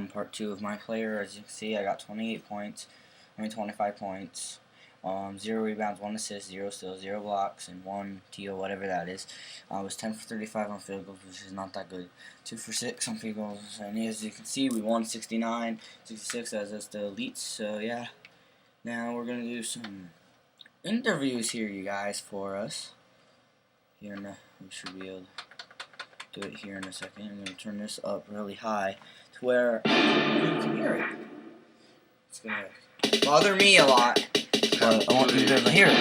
part 2 of my player. As you can see, I got 25 points. 0 rebounds, 1 assist, 0 steals, 0 blocks, and 1 TO, whatever that is. I was 10 for 35 on field goals, which is not that good. 2 for 6 on field goals, and as you can see, we won 69-66 as us the elites. So yeah, now we're gonna do some interviews here, you guys, for us. Here, we should be able to do it here in a second. I'm gonna turn this up really high to where you can hear it. It's gonna bother me a lot. But I want you to be able to hear it.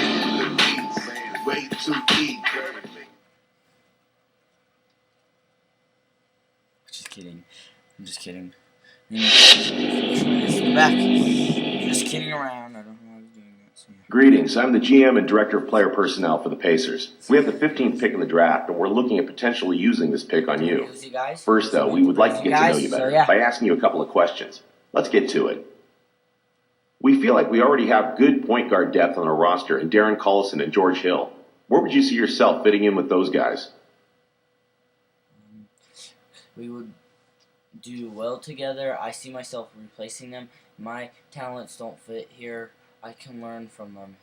Just kidding. I'm just kidding. It's in the back. Just kidding around. I don't know why I was doing that. So. Greetings. I'm the GM and Director of Player Personnel for the Pacers. We have the 15th pick in the draft, and we're looking at potentially using this pick on you. First, though, we would like to get to know you better by asking you a couple of questions. Let's get to it. We feel like we already have good point guard depth on our roster in Darren Collison and George Hill. Where would you see yourself fitting in with those guys? We would do well together. I see myself replacing them. My talents don't fit here. I can learn from them.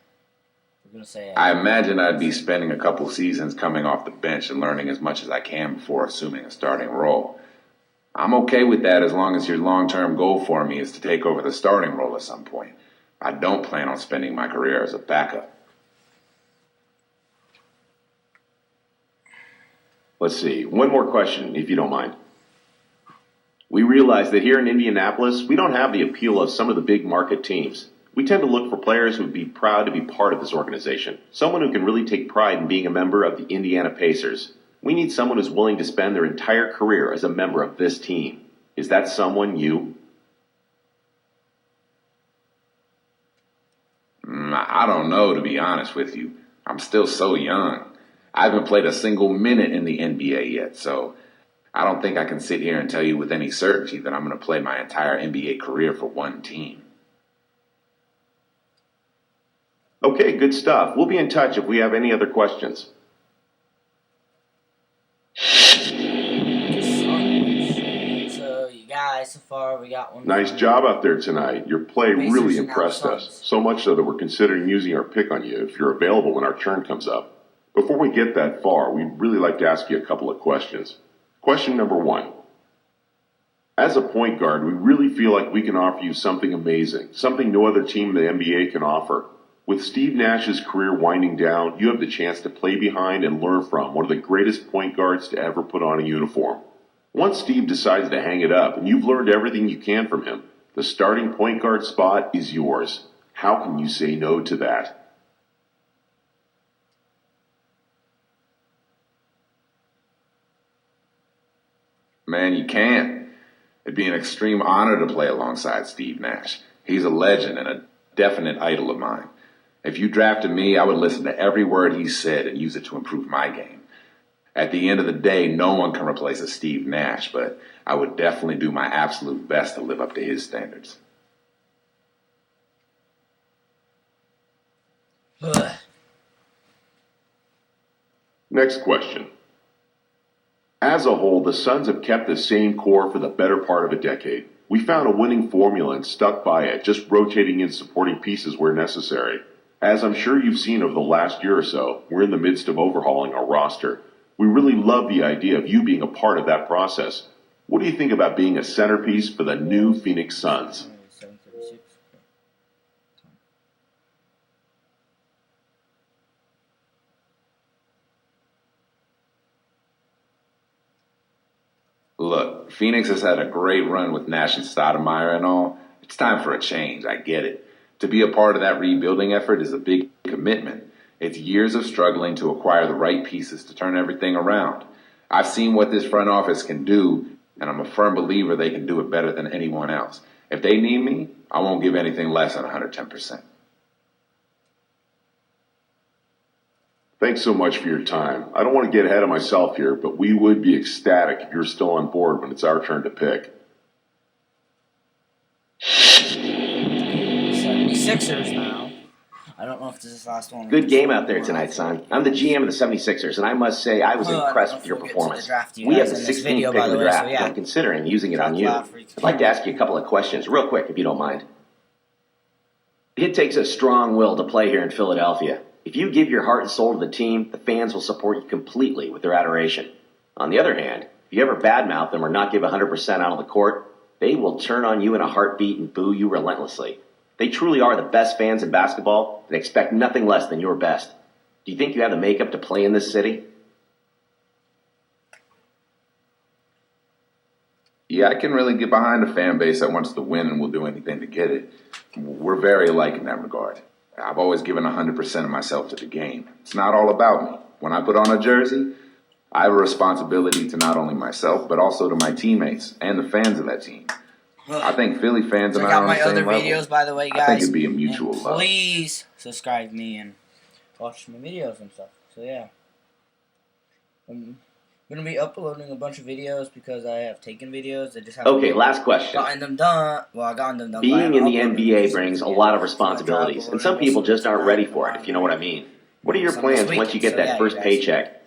We're gonna say. I imagine I'd be spending a couple seasons coming off the bench and learning as much as I can before assuming a starting role. I'm okay with that as long as your long-term goal for me is to take over the starting role at some point. I don't plan on spending my career as a backup. Let's see. One more question, if you don't mind. We realize that here in Indianapolis, we don't have the appeal of some of the big market teams. We tend to look for players who would be proud to be part of this organization. Someone who can really take pride in being a member of the Indiana Pacers. We need someone who's willing to spend their entire career as a member of this team. Is that someone you? I don't know, to be honest with you. I'm still so young. I haven't played a single minute in the NBA yet, so I don't think I can sit here and tell you with any certainty that I'm going to play my entire NBA career for one team. Okay, good stuff. We'll be in touch if we have any other questions. So far we got one. Nice job out there tonight. Your play really impressed us. So much so that we're considering using our pick on you if you're available when our turn comes up. Before we get that far, we'd really like to ask you a couple of questions. Question number 1. As a point guard, we really feel like we can offer you something amazing, something no other team in the NBA can offer. With Steve Nash's career winding down, you have the chance to play behind and learn from one of the greatest point guards to ever put on a uniform. Once Steve decides to hang it up and you've learned everything you can from him, the starting point guard spot is yours. How can you say no to that? Man, you can't. It'd be an extreme honor to play alongside Steve Nash. He's a legend and a definite idol of mine. If you drafted me, I would listen to every word he said and use it to improve my game. At the end of the day, no one can replace a Steve Nash, but I would definitely do my absolute best to live up to his standards. Next question. As a whole, the Suns have kept the same core for the better part of a decade. We found a winning formula and stuck by it, just rotating in supporting pieces where necessary. As I'm sure you've seen over the last year or so, we're in the midst of overhauling our roster. We really love the idea of you being a part of that process. What do you think about being a centerpiece for the new Phoenix Suns? Look, Phoenix has had a great run with Nash and Stoudemire and all. It's time for a change, I get it. To be a part of that rebuilding effort is a big commitment. It's years of struggling to acquire the right pieces to turn everything around. I've seen what this front office can do, and I'm a firm believer they can do it better than anyone else. If they need me, I won't give anything less than 110%. Thanks so much for your time. I don't want to get ahead of myself here, but we would be ecstatic if you're still on board when it's our turn to pick. 76ers now. I don't know if this is the last one. Good game out there tonight, son. I'm the GM of the 76ers, and I must say I was impressed with your performance. We have the 16th pick of the draft, and I'm considering using it on you. I'd like to ask you a couple of questions, real quick, if you don't mind. It takes a strong will to play here in Philadelphia. If you give your heart and soul to the team, the fans will support you completely with their adoration. On the other hand, if you ever badmouth them or not give 100% out on the court, they will turn on you in a heartbeat and boo you relentlessly. They truly are the best fans in basketball and expect nothing less than your best. Do you think you have the makeup to play in this city? Yeah, I can really get behind a fan base that wants to win and will do anything to get it. We're very alike in that regard. I've always given 100% of myself to the game. It's not all about me. When I put on a jersey, I have a responsibility to not only myself, but also to my teammates and the fans of that team. I think Philly fans and I are on the same level. Check out my other videos, by the way, guys. I think it'd be a mutual love. Please subscribe to me and watch my videos and stuff. So yeah, I'm gonna be uploading a bunch of videos because I have taken videos. I just haven't last question. Gotten them done. Well, I got them done. Being in the NBA brings a lot of responsibilities, and some people just aren't ready for it, if you know what I mean. What are your plans once you get that first paycheck?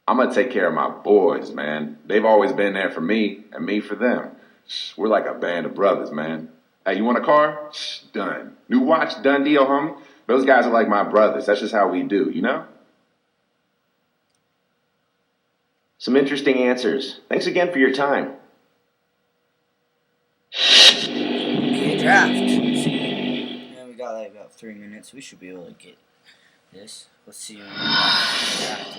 I'm going to take care of my boys, man. They've always been there for me and me for them. We're like a band of brothers, man. Hey, you want a car? Done. New watch? Done deal, homie. Those guys are like my brothers. That's just how we do, you know? Some interesting answers. Thanks again for your time. NBA draft. Yeah, we got like about 3 minutes. We should be able to get this. Let's see when we draft.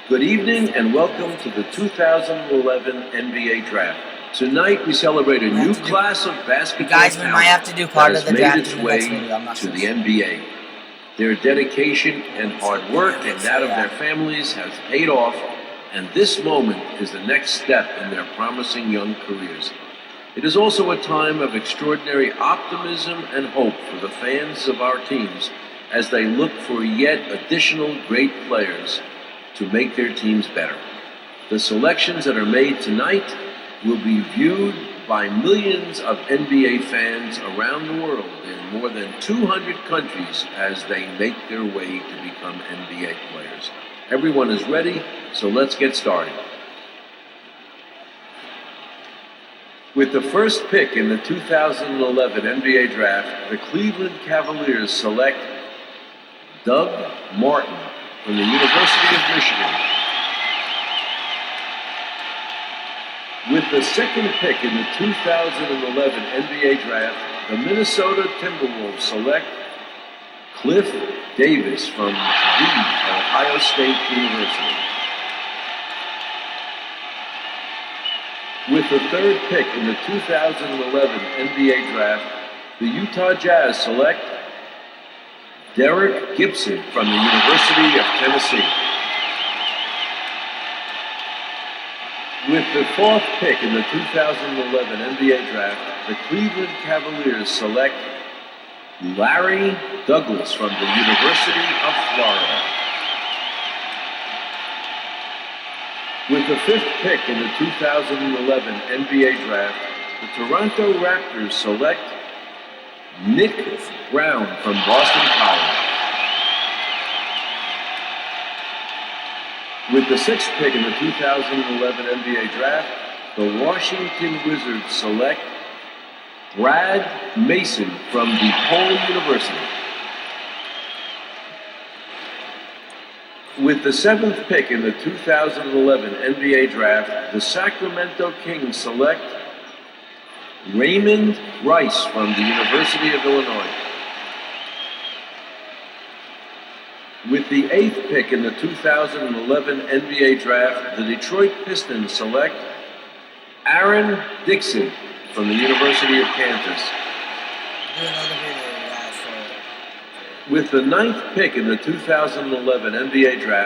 Good evening and welcome to the 2011 NBA Draft. Tonight we celebrate a new class of basketball guys, we might have to do part of the draft its way to the NBA. Their dedication and hard work and that of their families has paid off, and this moment is the next step in their promising young careers. It is also a time of extraordinary optimism and hope for the fans of our teams as they look for yet additional great players to make their teams better. The selections that are made tonight will be viewed by millions of NBA fans around the world in more than 200 countries as they make their way to become NBA players. Everyone is ready, so let's get started. With the first pick in the 2011 NBA Draft, the Cleveland Cavaliers select Doug Martin from the University of Michigan. With the second pick in the 2011 NBA Draft, the Minnesota Timberwolves select Cliff Davis from The Ohio State University. With the third pick in the 2011 NBA Draft, the Utah Jazz select Derek Gibson from the University of Tennessee. With the fourth pick in the 2011 NBA Draft, the Cleveland Cavaliers select Larry Douglas from the University of Florida. With the fifth pick in the 2011 NBA Draft, the Toronto Raptors select Nick Brown from Boston College. With the sixth pick in the 2011 NBA Draft, the Washington Wizards select Brad Mason from DePaul University. With the seventh pick in the 2011 NBA Draft, the Sacramento Kings select Raymond Rice from the University of Illinois. With the eighth pick in the 2011 NBA Draft, the Detroit Pistons select Aaron Dixon from the University of Kansas. With the 9th pick in the 2011 NBA draft,